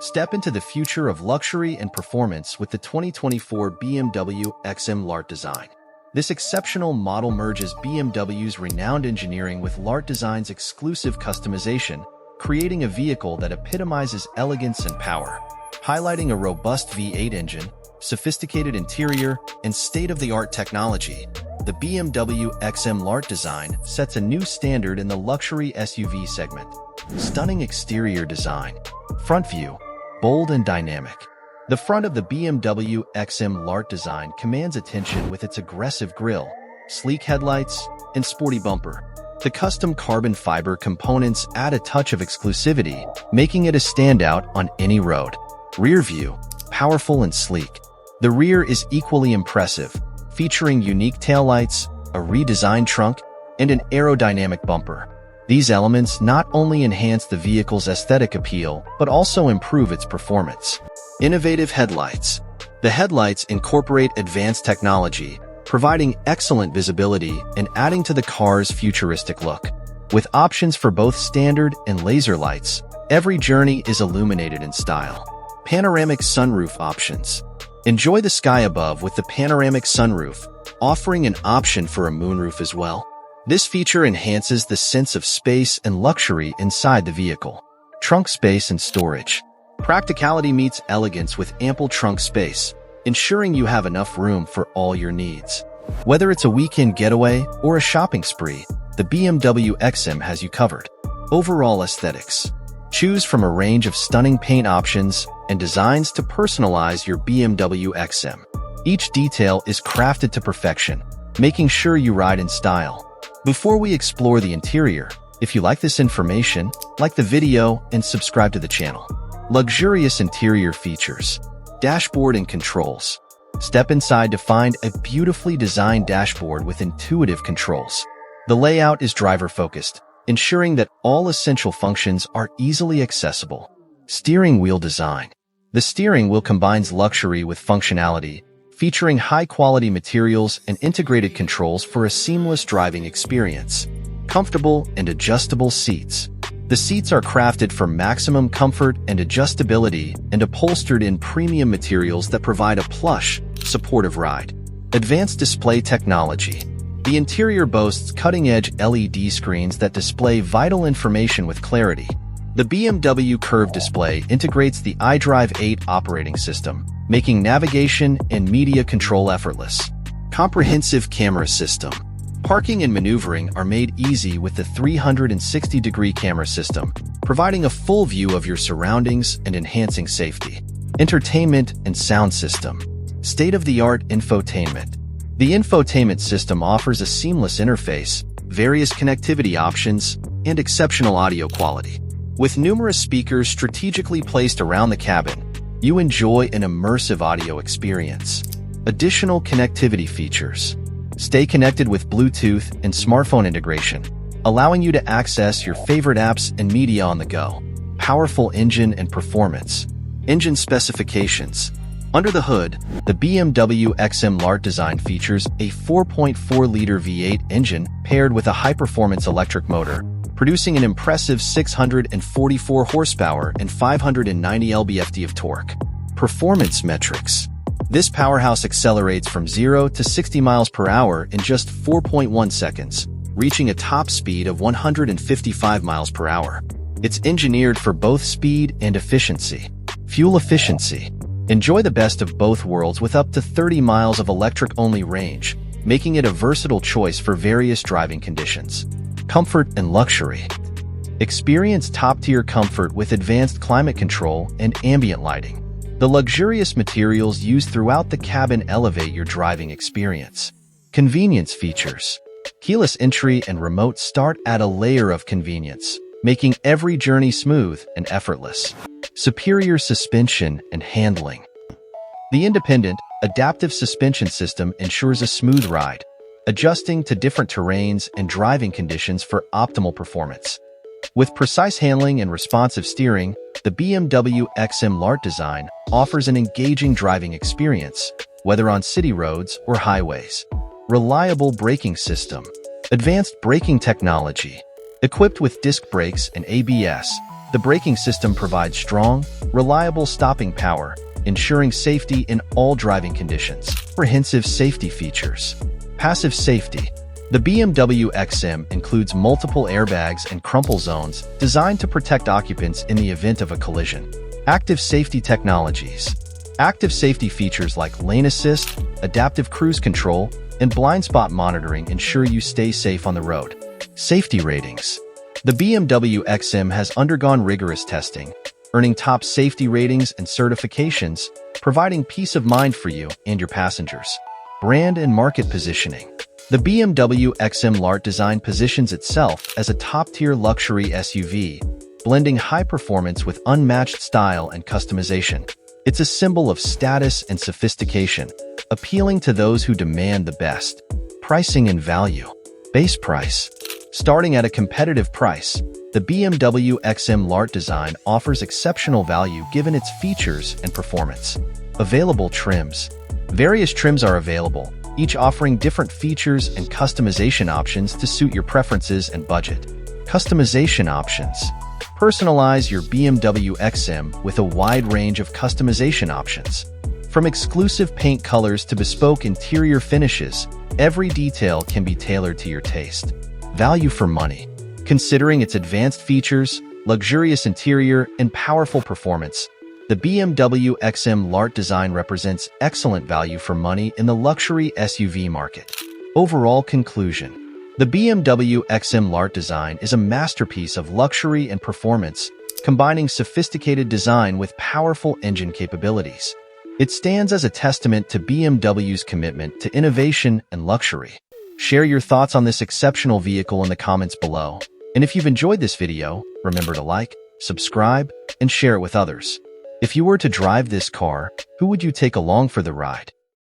Step into the future of luxury and performance with the 2024 BMW XM Larte Design. This exceptional model merges BMW's renowned engineering with Larte Design's exclusive customization, creating a vehicle that epitomizes elegance and power. Highlighting a robust V8 engine, sophisticated interior, and state-of-the-art technology, the BMW XM Larte Design sets a new standard in the luxury SUV segment. Stunning exterior design. Front view. Bold and dynamic. The front of the BMW XM Larte Design commands attention with its aggressive grille, sleek headlights, and sporty bumper. The custom carbon fiber components add a touch of exclusivity, making it a standout on any road. Rear view. Powerful and sleek. The rear is equally impressive, featuring unique taillights, a redesigned trunk, and an aerodynamic bumper. These elements not only enhance the vehicle's aesthetic appeal, but also improve its performance. Innovative headlights. The headlights incorporate advanced technology, providing excellent visibility and adding to the car's futuristic look. With options for both standard and laser lights, every journey is illuminated in style. Panoramic sunroof options. Enjoy the sky above with the panoramic sunroof, offering an option for a moonroof as well. This feature enhances the sense of space and luxury inside the vehicle. Trunk space and storage. Practicality meets elegance with ample trunk space, ensuring you have enough room for all your needs. Whether it's a weekend getaway or a shopping spree, the BMW XM has you covered. Overall aesthetics. Choose from a range of stunning paint options and designs to personalize your BMW XM. Each detail is crafted to perfection, making sure you ride in style. Before we explore the interior, if you like this information, like the video and subscribe to the channel. Luxurious interior features. Dashboard and controls. Step inside to find a beautifully designed dashboard with intuitive controls. The layout is driver-focused, ensuring that all essential functions are easily accessible. Steering wheel design. The steering wheel combines luxury with functionality, featuring high-quality materials and integrated controls for a seamless driving experience. Comfortable and adjustable seats. The seats are crafted for maximum comfort and adjustability and upholstered in premium materials that provide a plush, supportive ride. Advanced display technology. The interior boasts cutting-edge LED screens that display vital information with clarity. The BMW Curve display integrates the iDrive 8 operating system, making navigation and media control effortless. Comprehensive camera system. Parking and maneuvering are made easy with the 360-degree camera system, providing a full view of your surroundings and enhancing safety. Entertainment and sound system. State-of-the-art infotainment. The infotainment system offers a seamless interface, various connectivity options, and exceptional audio quality. With numerous speakers strategically placed around the cabin, you enjoy an immersive audio experience. Additional connectivity features. Stay connected with Bluetooth and smartphone integration, allowing you to access your favorite apps and media on the go. Powerful engine and performance. Engine specifications. Under the hood, the BMW XM Larte Design features a 4.4-liter V8 engine paired with a high-performance electric motor, producing an impressive 644 horsepower and 590 lb-ft of torque. Performance metrics. This powerhouse accelerates from 0 to 60 miles per hour in just 4.1 seconds, reaching a top speed of 155 miles per hour. It's engineered for both speed and efficiency. Fuel efficiency. Enjoy the best of both worlds with up to 30 miles of electric-only range, making it a versatile choice for various driving conditions. Comfort and luxury. Experience top-tier comfort with advanced climate control and ambient lighting. The luxurious materials used throughout the cabin elevate your driving experience. Convenience features. Keyless entry and remote start add a layer of convenience, making every journey smooth and effortless. Superior suspension and handling. The independent, adaptive suspension system ensures a smooth ride, adjusting to different terrains and driving conditions for optimal performance. With precise handling and responsive steering, the BMW XM Larte Design offers an engaging driving experience, whether on city roads or highways. Reliable braking system. Advanced braking technology. Equipped with disc brakes and ABS, The braking system provides strong, reliable stopping power, ensuring safety in all driving conditions. Comprehensive safety features. Passive safety. The BMW XM includes multiple airbags and crumple zones designed to protect occupants in the event of a collision. Active safety technologies. Active safety features like lane assist, adaptive cruise control, and blind spot monitoring ensure you stay safe on the road. Safety ratings. The BMW XM has undergone rigorous testing, earning top safety ratings and certifications, providing peace of mind for you and your passengers. Brand and market positioning. The BMW XM Larte Design positions itself as a top-tier luxury SUV, blending high performance with unmatched style and customization. It's a symbol of status and sophistication, appealing to those who demand the best. Pricing and value. Base price. Starting at a competitive price, the BMW XM Larte Design offers exceptional value given its features and performance. Available trims. Various trims are available, each offering different features and customization options to suit your preferences and budget. Customization options. Personalize your BMW XM with a wide range of customization options. From exclusive paint colors to bespoke interior finishes, every detail can be tailored to your taste. Value for money. Considering its advanced features, luxurious interior, and powerful performance, the BMW XM Larte Design represents excellent value for money in the luxury SUV market. Overall conclusion. The BMW XM Larte Design is a masterpiece of luxury and performance, combining sophisticated design with powerful engine capabilities. It stands as a testament to BMW's commitment to innovation and luxury. Share your thoughts on this exceptional vehicle in the comments below. And if you've enjoyed this video, remember to like, subscribe, and share it with others. If you were to drive this car, who would you take along for the ride?